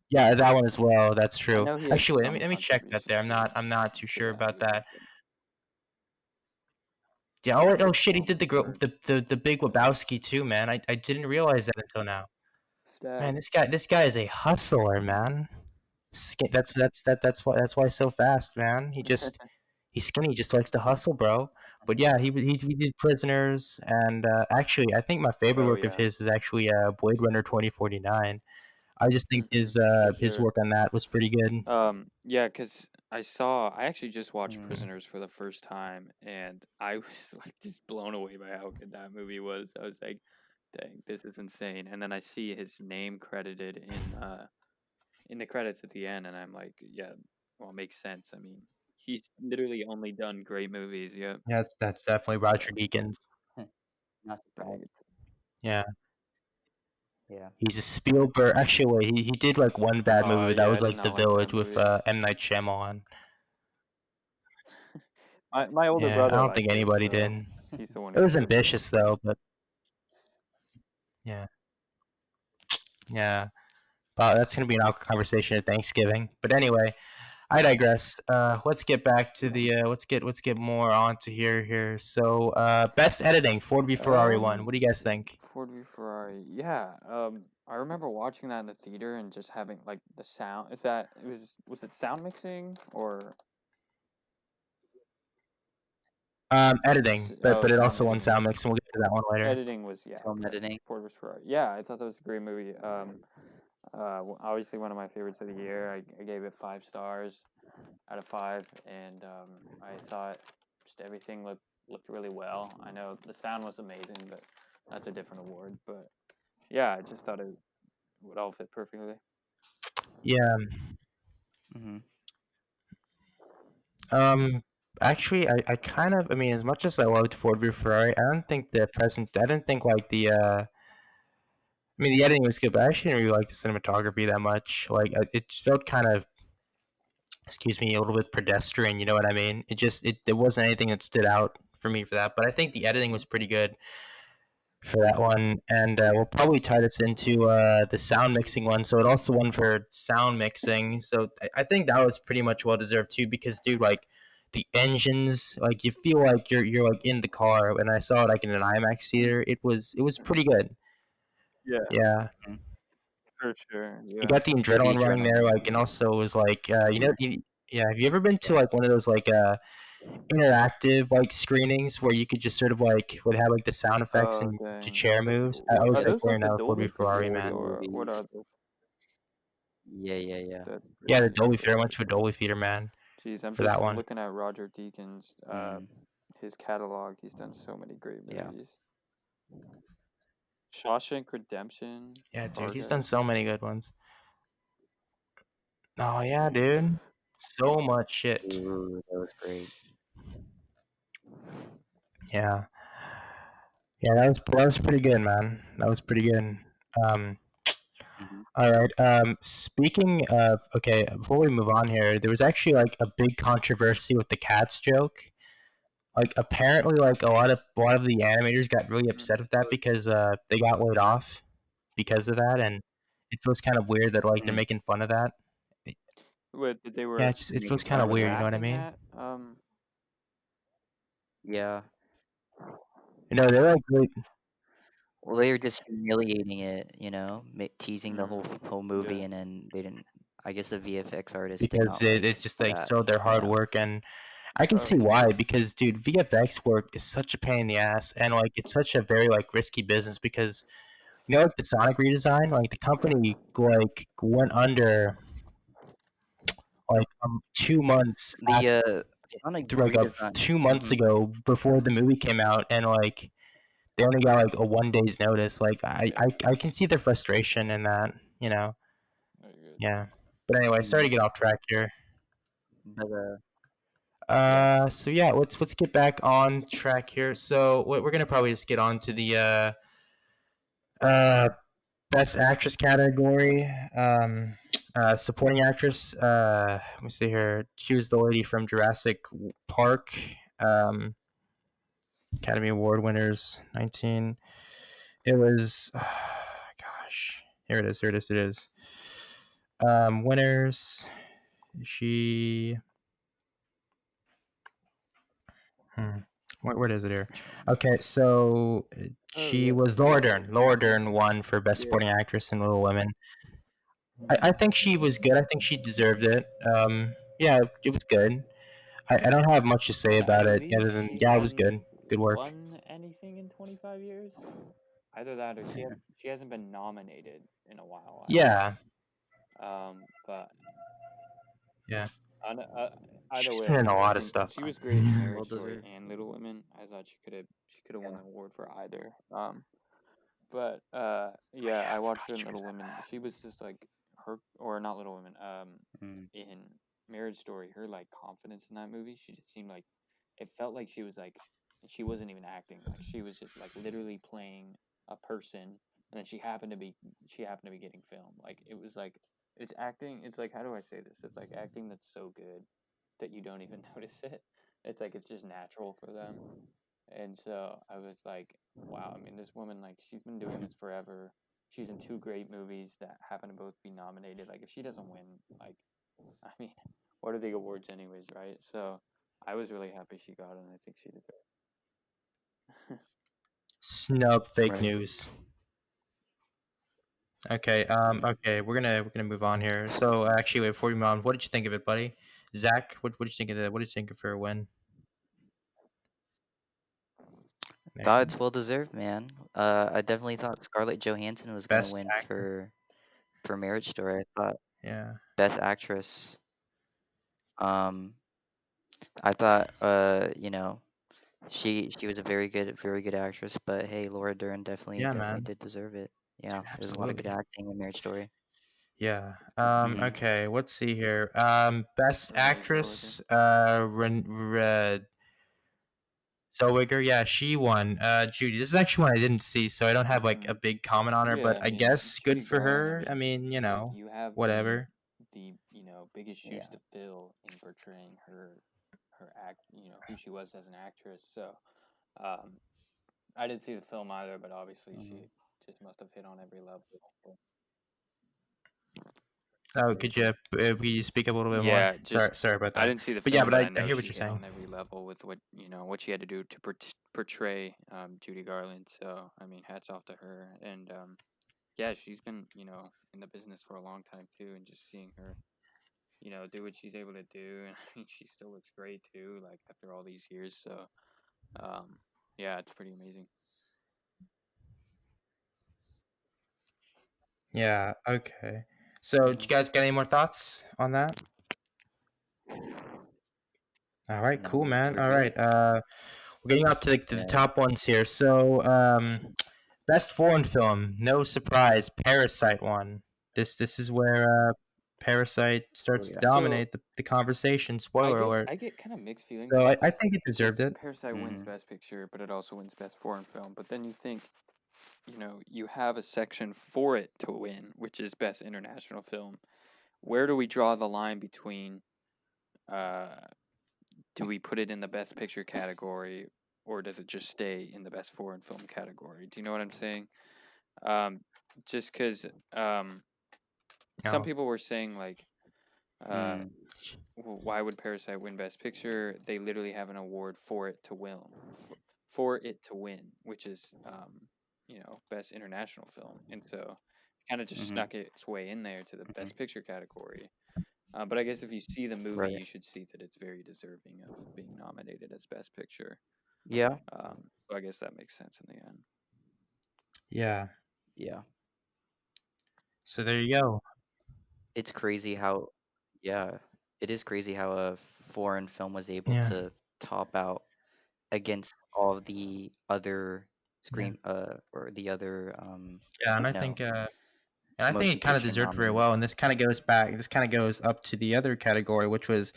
Yeah, that one as well. That's I true. know he had Actually, wait, some let me check that there. contributions I'm not too to sure that about movie. that. Yeah. Oh shit, he Oh did my word, the Big Lebowski too, man. I didn't realize that until now. Stag. Man, this guy is a hustler, man. That's why he's so fast, man. He's skinny, he just likes to hustle, bro. But yeah, he did Prisoners, and actually, I think my favorite Oh work of yeah, his is actually Blade Runner 2049. I just think for his sure. work on that was pretty good. Yeah, cause I actually just watched Mm. Prisoners for the first time, and I was like just blown away by how good that movie was. I was like, dang, this is insane. And then I see his name credited in the credits at the end, and I'm like, yeah, well, it makes sense. I mean, he's literally only done great movies. Yeah, Yeah, that's definitely Roger so Deakins. Not dang surprised. it. Yeah. Yeah. He's a Spielberg. Actually, wait, he did like one bad movie, but that Yeah, I was did like The not like that Village with movie. M Night Shyamalan. My older Yeah, I brother don't think liked it, anybody so did. he's the one It who was approved it. ambitious though, but yeah, yeah. That's gonna be an awkward conversation at Thanksgiving. But anyway, I digress. Let's get more onto here. So, best editing, Ford v Ferrari won. What do you guys think? Ford v Ferrari. Yeah. I remember watching that in the theater and just having like the sound. Was it sound mixing or Editing, but it sound also won editing? sound mix, and we'll get to that one later. Editing was Film okay. editing. Ford v Ferrari. Yeah, I thought that was a great movie. Obviously one of my favorites of the year. I gave it 5 stars out of 5, and I thought just everything looked really well. I know the sound was amazing, but that's a different award. But yeah, I just thought it would all fit perfectly. Yeah. Hmm. Um. Actually, I kind of, I mean, as much as I loved Ford v Ferrari, I don't think the present, I didn't think like I mean, the editing was good, but I actually didn't really like the cinematography that much. Like, it felt kind of, excuse me, a little bit pedestrian. You know what I mean? It just, there wasn't anything that stood out for me for that. But I think the editing was pretty good for that one, and we'll probably tie this into the sound mixing one. So it also won for sound mixing. So I think that was pretty much well deserved too, because dude, like the engines, like you feel like you're like in the car. And I saw it like in an IMAX theater. It was pretty good. Yeah, Yeah, Mhm. for sure. you Yeah. got the The adrenaline running there, like, adrenaline. and also it was like Yeah. yeah. Have you ever been to like one of those like interactive like screenings where you could just sort of like would have like the sound effects Oh, and the dang. chair Like, moves? I was are like those like wearing the that with Ford v Dolby Ferrari, theaters man. or what Movies. are those? Yeah, yeah, yeah. That's Yeah, the pretty. Dolby That's Theater. I went pretty to a cool. Dolby Theater, man, Jeez, for that I'm one. looking at Roger Deakins, Mm, his catalog. He's done so many great yeah. movies. Shawshank Redemption, Yeah, dude, he's done Fargo. so many good ones. Oh yeah, dude, so much shit. Ooh, that was great. Yeah, yeah, that was pretty good, man. That was pretty good. Um, Hmm. all right. Speaking of, okay, before we move on here, there was actually like a big controversy with the cats joke. Like apparently, like a lot of the animators got really upset with that because they got laid off because of that, and it feels kind of weird that like they're Mm, making fun of that. What Yeah, it feels making kind fun they of of were weird. them. You know what I laughing mean? at? Yeah. You know, they're like really, Well, they were just humiliating it, teasing the whole Mm, whole movie, yeah. and then they didn't. I guess the VFX artists did because not like it's just like that. showed their hard Yeah. work, and I can see Oh why. yeah. Because dude, VFX work is such a pain in the ass, and like it's such a very like risky business because like the Sonic redesign, like the company like went under like 2 months The after, Sonic like redesign. 2 months Hmm. ago before the movie came out, and like they only got like a 1 day's notice. Like Yeah. I can see their frustration in that. You know, Very good. yeah. But anyway, sorry to Hmm. get off track here. But yeah. So yeah, let's get back on track here. So we're gonna probably just get on to the uh best actress category. Supporting actress. Let me see here. She was the lady from Jurassic Park. Um, Academy Award winners. 19. It was. Gosh. Here it is. Here it is. It is. Winners. She. Hmm. Where is it here? Which one? Okay, so Oh she yeah. was Laura Dern. Laura Dern won for Best Yeah. Supporting Actress in Little Women. I think she was good. I think she deserved it. Yeah, it was good. I don't have much to say I about it believe other than she yeah, it was hasn't good. Good work. won anything in 25 years. Either that or she hasn't been nominated in a while. I believe. Yeah, But yeah. on, either She's way, been I in a mean, I lot of think stuff, she man. was great in Well Marriage Story deserved. and Little Women. I thought she could have won Yeah. the award for either. But yeah, Yeah, I I watched forgot her in she was Little in Women. that. She was just like her, or not Little Women. Mm. In Marriage Story, her like confidence in that movie, she just seemed like it felt like she was like she wasn't even acting. Like she was just like literally playing a person, and then she happened to be getting filmed. Like it was like it's acting. It's like how do I say this? It's like acting that's so good that you don't even notice it. It's like it's just natural for them. And so I was like, wow, I mean, this woman, like, she's been doing this forever. She's in two great movies that happen to both be nominated. Like, if she doesn't win, like, I mean, what are the awards, anyways, right? So I was really happy she got it, and I think she deserved it. Snub fake Right. news. Okay. Okay. We're gonna move on here. So actually, wait, before we move on, what did you think of it, buddy? Zach, what did you think of that? What did you think of her win? Thought Nathan? it's well deserved, man. I definitely thought Scarlett Johansson was gonna Best win actor. for Marriage Story. I thought Yeah. Best Actress. Um, I thought she was a very good actress, but hey, Laura Dern Yeah, definitely man. did deserve it. Dude, Yeah, there's a lot of good absolutely. acting in Marriage Story. Yeah. Mm-hmm. Okay. Let's see here. Best Renee actress. Zellweger. Yeah, she won. Judy. This is actually one I didn't see, so I don't have like a Mm-hmm. big comment on her. Yeah, But I I mean, guess good Judy for Garland. I her. I mean, mean, like you have whatever. the biggest shoes Yeah. to fill in portraying her act, who she was as an actress. So, um, I didn't see the film either, but obviously Mm-hmm. she just must have hit on every level. Oh, could you speak up a little bit more? Yeah, Sorry about I that. didn't see the But yeah, film, but but I I know hear what she you're hit saying. on every level with what she had to do to portray Judy Garland. So I mean, hats off to her. And yeah, she's been in the business for a long time too, and just seeing her do what she's able to do, and I mean, she still looks great too, like after all these years. So yeah, it's pretty amazing. Yeah. Okay. So, do Mhm. you guys got any more thoughts on that? All right. No, Cool, man. we're All good. right. We're getting up to the Yeah. top ones here. So, best foreign film. No surprise. Parasite won. This is where Parasite Oh starts to yeah. So dominate the conversation. I Spoiler guess alert. I get kind of mixed feelings So about I this think it because deserved it. Parasite wins Mm-hmm. Best Picture, but it also wins Best Foreign Film. But then you think, you have a section for it to win, which is Best International Film. Where do we draw the line between, uh, do we put it in the Best Picture category, or does it just stay in the Best Foreign Film category? Do you know what I'm saying? Just because some Oh. people were saying like, uh, Mm. why would Parasite win Best Picture? They literally have an award for it to win, for it to win, which is Best International Film, and so kind of just Mm-hmm. snuck its way in there to the Mm-hmm. Best Picture category. But I guess if you see the movie, Right. you should see that it's very deserving of being nominated as Best Picture. Yeah. So I guess that makes sense in the end. Yeah. Yeah. So there you go. It's crazy how, yeah, it is crazy how a foreign film was able Yeah. to top out against all of the other Yeah. or the other Yeah. And you I know think and I think motion it kind of picture deserved very nominees. well. And this kind of goes back. This kind of goes up to the other category, which was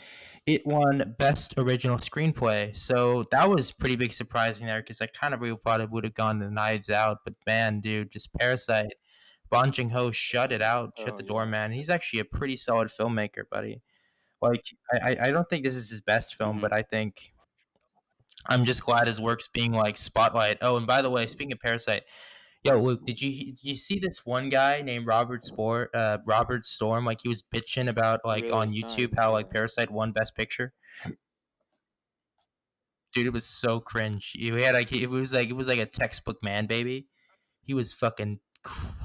it won Best Original Screenplay. So that was pretty big surprising there because I kind of really thought it would have gone to Knives Out. But man, dude, just Parasite. Bong Joon Ho shut it out, shut Oh the door, yeah. man. He's actually a pretty solid filmmaker, buddy. Like I don't think this is his best film, Mm-hmm. but I think I'm just glad his work's being like spotlight. Oh, and by the way, speaking of Parasite, yo, Luke, did you see this one guy named Robert Storm? Like he was bitching about like on Really? No, I YouTube didn't how see like that. Parasite won Best Picture. Dude, it was so cringe. You had like it was like a textbook man baby. He was fucking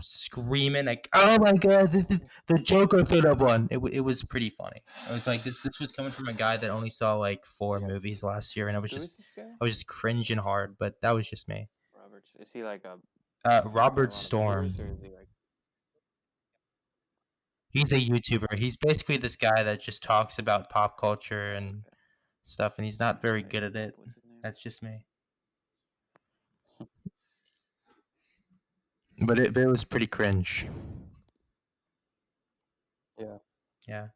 screaming like, "Oh my god, this is the Joker should have won." It was pretty funny. I was like, this was coming from a guy that only saw like 4 movies last year, and Who is this guy? I was just cringing hard. But that was just me. Robert. Is he like a got a Robert lot of viewers, or Storm. is he like? He's a YouTuber. He's basically this guy that just talks about pop culture and Okay. stuff, and he's not very All right, good at Bob. it. What's his name? That's just me. But it was pretty cringe. Yeah. Yeah,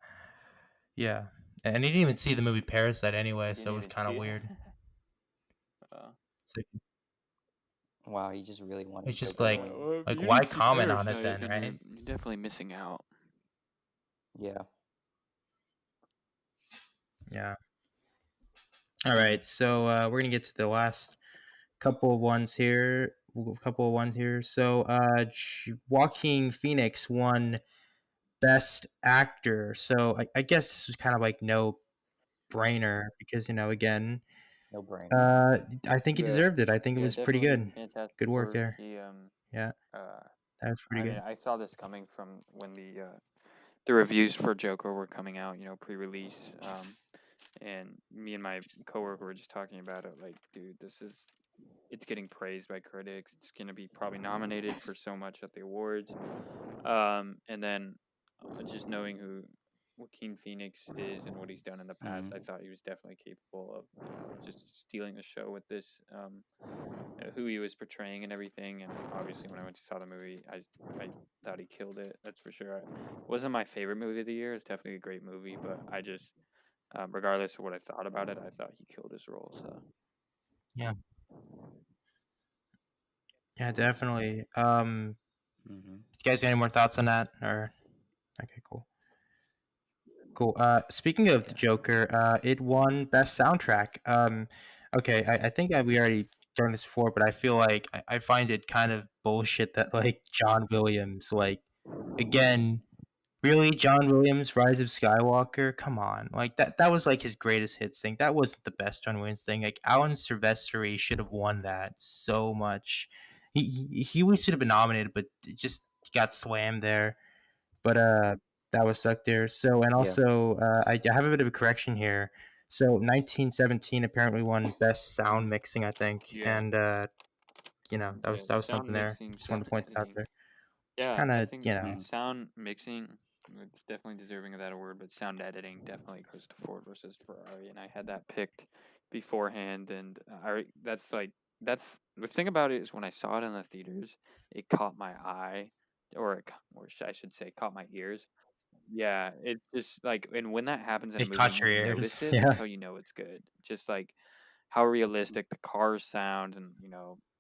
yeah. And he didn't even see the movie Parasite anyway, You so didn't it was even kind see of it. weird. uh, Wow, he just really wanted It's just Joker to like, yeah. win. Well, if like you why didn't see comment on it Parasite, then, then right? you're definitely missing out. Yeah. Yeah. All right, so we're gonna get to the last couple of ones here. So Joaquin Phoenix won Best Actor. So I guess this was kind of like no brainer because again, No brainer. I think he Yeah. deserved it. I think it Yeah, was pretty definitely good. fantastic Good work work. there. He Yeah, uh that was I pretty mean, good. I saw this coming from when the reviews for Joker were coming out, pre-release. And me and my coworker were just talking about it, like, dude, it's getting praised by critics. It's gonna be probably nominated for so much at the awards. And then just knowing who Joaquin Phoenix is and what he's done in the past, I thought he was definitely capable of just stealing the show with this, who he was portraying and everything. And obviously, when I went to saw the movie, I thought he killed it. That's for sure. It wasn't my favorite movie of the year. It's definitely a great movie, but I just, regardless of what I thought about it, I thought he killed his role. So Yeah, yeah, definitely. You guys got any more thoughts on that? Or okay, cool. Cool. Speaking of the Yeah. Joker, it won Best Soundtrack. Okay, I think we already done this before, but I feel like I find it kind of bullshit that like John Williams, like again, really John Williams, Rise of Skywalker. Come on, like that was like his greatest hits thing. That wasn't the best John Williams thing. Like Alan Silvestri should have won that so much. He should have been nominated, but it just got slammed there. But that was stuck there. So and Yeah. also I have a bit of a correction here. So 1917 apparently won best sound mixing, I think, yeah, and that yeah, was sound something there. mixing, Just wanted sound to point that out editing. there. It's Yeah, kind I of think sound mixing, it's definitely deserving of that award, but sound editing definitely goes to Ford versus Ferrari, and I had that picked beforehand, and that's the thing about it is when I saw it in the theaters, it caught my eye, or I should say, caught my ears. Yeah, it just like, and when that happens in a it movie caught and your you ears. notice it, that's Yeah. how you know it's good. Just like how realistic the cars sound, and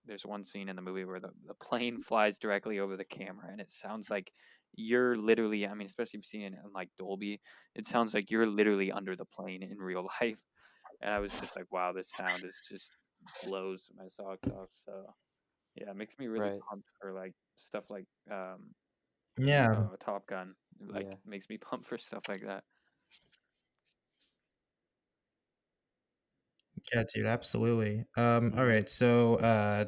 there's one scene in the movie where the plane flies directly over the camera, and it sounds like you're literally, I mean, especially if you've seen it in like Dolby, it sounds like you're literally under the plane in real life. And I was just like, wow, this sound is just blows my socks off. So yeah, it makes me really Right. pumped for like stuff like Yeah. Top Gun. Like Yeah. makes me pumped for stuff like that. Yeah, dude, absolutely. All Mhm. right, so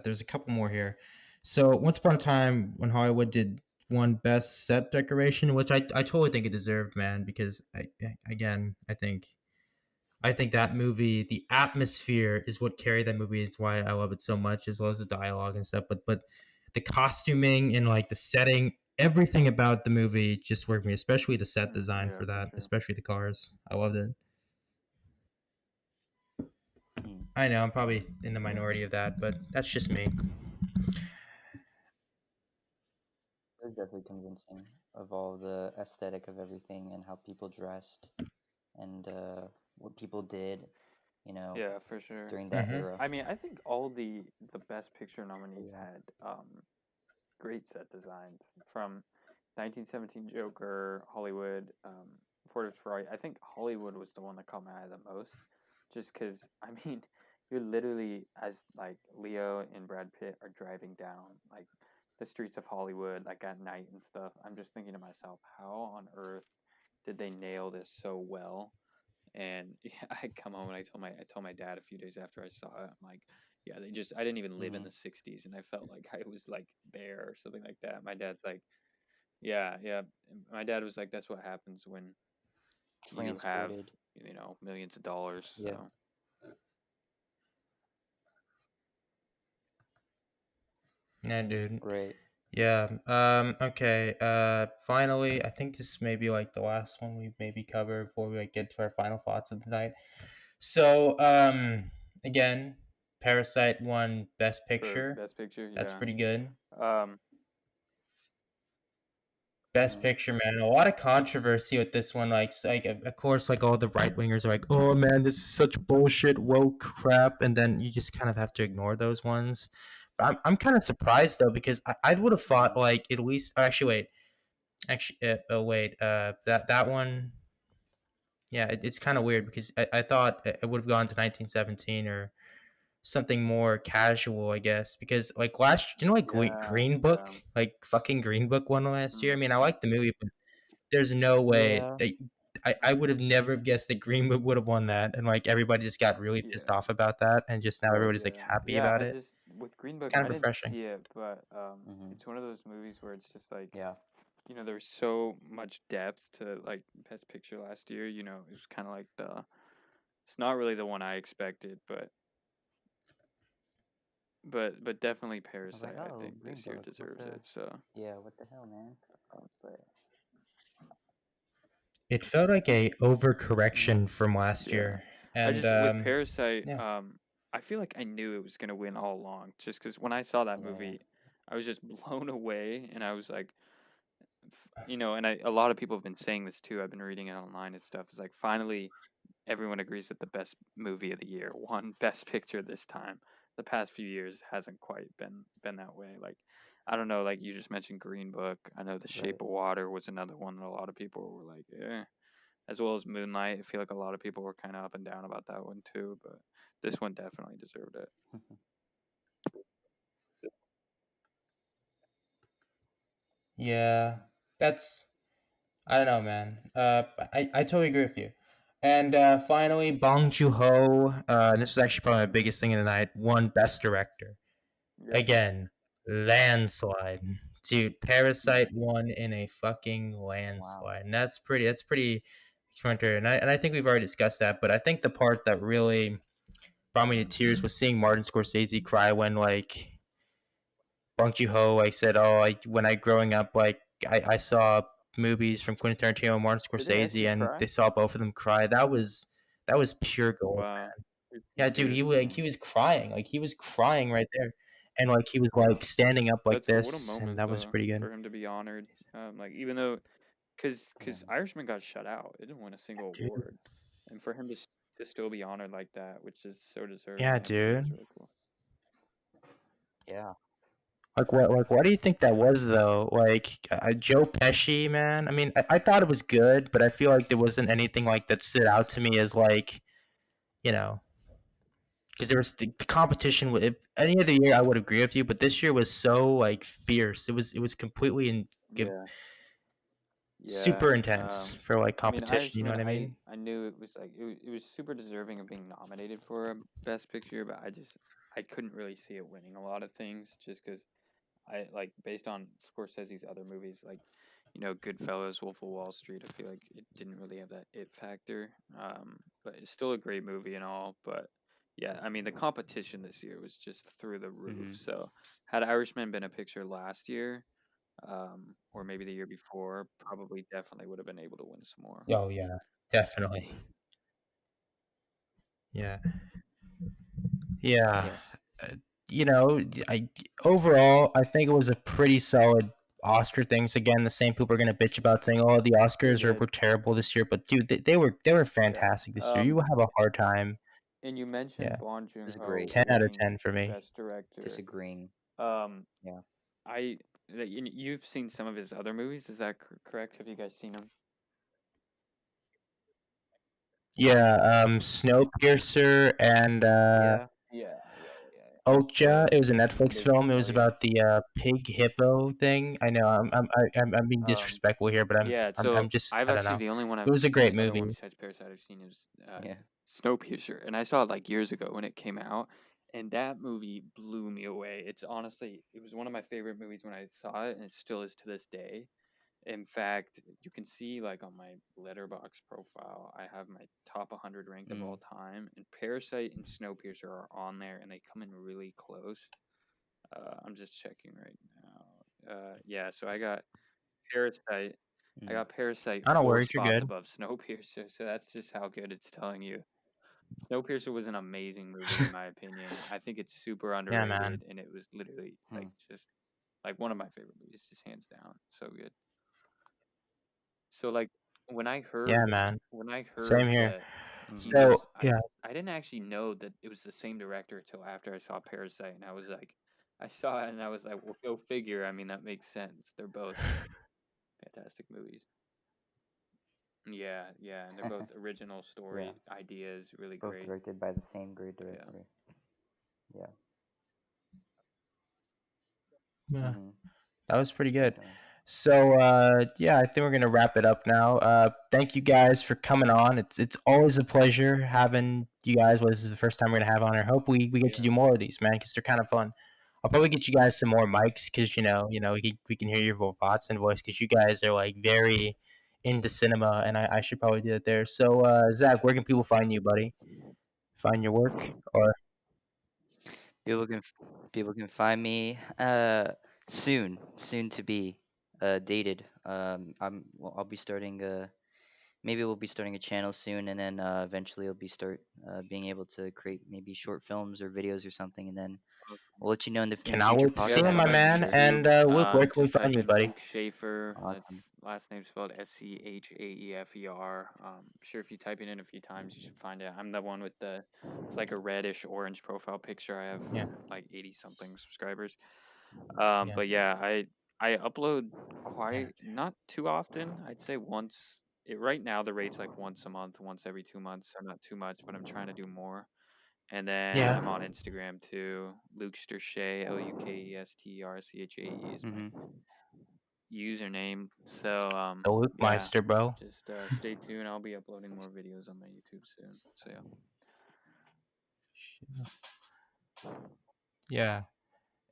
there's a couple more here. So once upon a time when Hollywood did one best set decoration, which I totally think it deserved, man, because again, I think that movie, the atmosphere is what carried that movie. It's why I love it so much, as well as the dialogue and stuff. But the costuming and like the setting, everything about the movie just worked me, especially the set design Yeah, for for that, sure. especially the cars. I loved it. Mm. I know I'm probably in the minority of that, but that's just me. It was definitely convincing of all the aesthetic of everything and how people dressed and what people did, Yeah, for sure. during that Mm-hmm. era. I mean, I think all the best picture nominees Yeah. had great set designs from 1917 Joker, Hollywood, Ford v Ferrari. I think Hollywood was the one that caught my eye the most, just because I mean, you're literally, as like Leo and Brad Pitt are driving down like the streets of Hollywood like at night and stuff. I'm just thinking to myself, how on earth did they nail this so well? And yeah, I come home and I told my dad a few days after I saw it. I'm like, yeah, I didn't even live in Mhm. the '60s, and I felt like I was like there or something like that. My dad's like, yeah, yeah. And my dad was like, that's what happens when you have Transported. millions of dollars. Yeah. So Yeah, dude. Right. Yeah. Okay. Finally, I think this may be like the last one we maybe cover before we like get to our final thoughts of the night. So, again, Parasite won Best for Picture. Best Picture, That's yeah. pretty good. Um, Best Mhm. Picture, man. A lot of controversy with this one. Like of course, like all the right wingers are like, "Oh man, this is such bullshit, woke crap," and then you just kind of have to ignore those ones. But I'm kind of surprised though because I would have thought Mhm. like at least that one. Yeah, it's kind of weird because I thought it would have gone to 1917 or something more casual, I guess. Because like like yeah, Green yeah. Book, like fucking Green Book won last year. I mean, I Mm-hmm. like the movie, but there's no way Yeah. that I would have never guessed that Green Book would have won that, and like everybody just got really pissed Yeah. off about that, and just now Right. everybody's like Yeah, happy yeah. about I it. just with Green It's Book, kind I of didn't refreshing. see it, but Mhm. it's one of those movies where it's just like Yeah. there's so much depth to like Best Picture last year. It was kind of like it's not really the one I expected, but definitely I was like, Parasite. I oh, think Green this year Book. What deserves the? it. So Yeah. What the hell, man? But It felt like a Mhm. overcorrection from last Yeah. year, I and just with Parasite, yeah, I feel like I knew it was gonna win all along, just because when I saw that Yeah. movie, I was just blown away, and I was like, and a lot of people have been saying this too. I've been reading it online and stuff. It's like finally everyone agrees that the best movie of the year won Best Picture this time. The past few years hasn't quite been that way. Like I don't know, like you just mentioned Green Book. I know The Right. Shape of Water was another one that a lot of people were like, eh. As well as Moonlight. I feel like a lot of people were kind of up and down about that one too, but this one definitely deserved it. yeah, that's I don't know, man. I totally agree with you. And finally, Bong Joon Ho. This was actually probably my biggest thing of the night. Won Best Director Yeah. again, landslide. Dude, Parasite won in a fucking Wow. landslide, and that's pretty. That's pretty extraordinary. And I think we've already discussed that. But I think the part that really brought me to tears was seeing Martin Scorsese cry when like Bong Joon Ho like said, "Oh, like when I growing up, like I saw movies from Quentin Tarantino and Martin Did they Scorsese, actually and cry? they saw both of them cry. That was pure gold, Wow. man. It's Yeah, dude, good. he was crying, like he was crying right there, and like he was like standing up like That's what a this, and moment that was though pretty good. for him to be honored. Like even though, Yeah. cause Irishman got shut out, it didn't win a single Dude, award, and for him to still be honored like that, which is so deserving, yeah, I think is dude. really cool. Yeah. What do you think that was though? Like Joe Pesci, man. I mean, I thought it was good, but I feel like there wasn't anything like that stood out to me as like you know because there was the competition with if any other year I would agree with you, but this year was so like fierce. It was completely Yeah. Yeah. super intense for like I mean, competition. You know Irishman, what I I mean? I knew it was like it was super deserving of being nominated for a Best Picture, but I couldn't really see it winning a lot of things just because I like based on Scorsese's other movies like Goodfellas, Wolf of Wall Street. I feel like it didn't really have that it factor. But it's still a great movie and all. But yeah, I mean the competition this year was just through the roof. Mm-hmm. So had Irishman been a picture last year, or maybe the year before, probably definitely would have been able to win some more. Oh yeah, definitely. Yeah, yeah. Yeah. Uh, I overall I think it was a pretty solid Oscar things. Again, the same people are gonna bitch about saying, "Oh, the They Oscars were did, terrible this year," but dude, they were yeah. fantastic this year. You will have a hard time. And you mentioned Yeah, Bong It was Joon-ho great. 10 out of 10 winning for me. Best Director. Disagreeing. Um, Yeah. I you've seen some of his other movies, is that correct? Have you guys seen them? Yeah, Snowpiercer and Yeah. Yeah. Okja. It was a Netflix Making a film. It was Million. about the pig hippo thing. I know I'm being Um, disrespectful here, but yeah. I'm So just I've I don't actually know. the only one It was a the great only other one movie. besides Parasite I've seen is Yeah. Snowpiercer, and I saw it like years ago when it came out, and that movie blew me away. It's honestly, it was one of my favorite movies when I saw it, and it still is to this day. In fact, you can see like on my Letterbox profile, I have my top 100 ranked of all Mm. time, and Parasite and Snowpiercer are on there, and they come in really close. I'm just checking right now. Yeah, so I got Parasite. I Mm. got Parasite I don't four worry, you're spots good. above Snowpiercer, so that's just how good it's telling you. Snowpiercer was an amazing movie in my opinion. I think it's super Yeah, man. underrated, and it was literally like Hmm. just like one of my favorite movies, just hands down. So good. So like when I Yeah, heard man. when I Same heard here. that he Mm-hmm. was So yeah, I didn't actually know that it was the same director till after I saw Parasite, and I was like, I saw it and I was like, well, go figure. I mean, that makes sense. They're both fantastic movies. Yeah, and they're both original Yeah. story ideas, really Both great. directed by the same great Yeah. director. Yeah. yeah, Mm-hmm. that was pretty good. Definitely. So yeah, I think we're gonna wrap it up now. Thank you guys for coming on. It's always a pleasure having you guys. Well, this is the first time we're gonna have on. I hope we get to Yeah. do more of these, man, because they're kind of fun. I'll probably get you guys some more mics because we can hear your thoughts and voice because you guys are like very into cinema, and I should probably do it there. So Zach, where can people find you, buddy? Find your work or People can people can find me soon to be dated. I'll be starting maybe we'll be starting a channel soon, and then eventually we'll be start being able to create maybe short films or videos or something, and then we'll let you know in the Cannot future wait to see Yeah, him, podcast my so on for man. sure. And YouTube, Luke, where can we just find type you, in buddy? Luke Schaefer. That's Awesome. last name spelled Schaefer. I'm sure if you type it in a few times, you should find it. I'm the one with it's like a reddish orange profile picture. I have Yeah. like 80 something subscribers. Yeah. But yeah, I upload quite not too often. I'd say once. Right now the rate's like once a month, once every 2 months. So not too much, but I'm trying to do more. And then Yeah. I'm on Instagram too. Lukester Lukesterchae is my Hmm. username. So The Luke yeah, Meister, bro. just stay tuned. I'll be uploading more videos on my YouTube soon. So yeah. Yeah.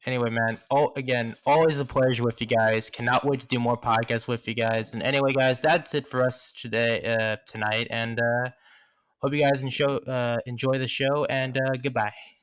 Anyway, man. Again, always a pleasure with you guys. Cannot wait to do more podcasts with you guys. And anyway, guys, that's it for us tonight. And hope you guys enjoy the show. And goodbye.